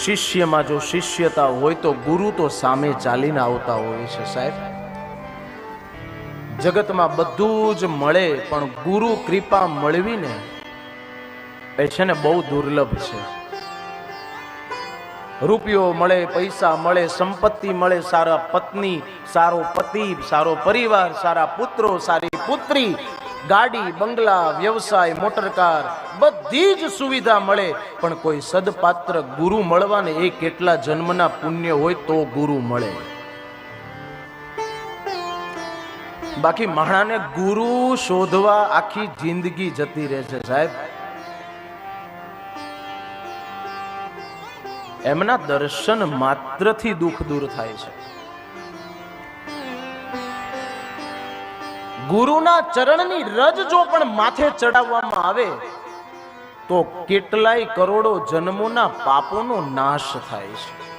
શિષ્યમાં જો શિષ્યતા હોય તો ગુરુ તો સામે ચાલીને આવતા હોય છે સાહેબ. જગતમાં બધું જ મળે પણ ગુરુ કૃપા મળવી ને એ છે ને બહુ દુર્લભ છે. રૂપિયો મળે, પૈસા મળે, સંપત્તિ મળે, સારા પત્ની, સારો પતિ, સારો પરિવાર, સારા પુત્રો, સારી પુત્રી, ગાડી, બંગલા, વ્યવસાય, મોટરકાર, બધી જ સુવિધા મળે પણ કોઈ સદપાત્ર ગુરુ મળવાને એ કેટલા જન્મના પુણ્ય હોય તો ગુરુ મળે. બાકી માણાને ગુરુ શોધવા આખી જિંદગી જતી રહે છે સાહેબ. એમના દર્શન માત્રથી દુઃખ દૂર થાય છે. ગુરુના ચરણની રજ જો પણ માથે ચડાવવામાં આવે તો કેટલાય કરોડો જન્મોના પાપોનો નાશ થાય છે.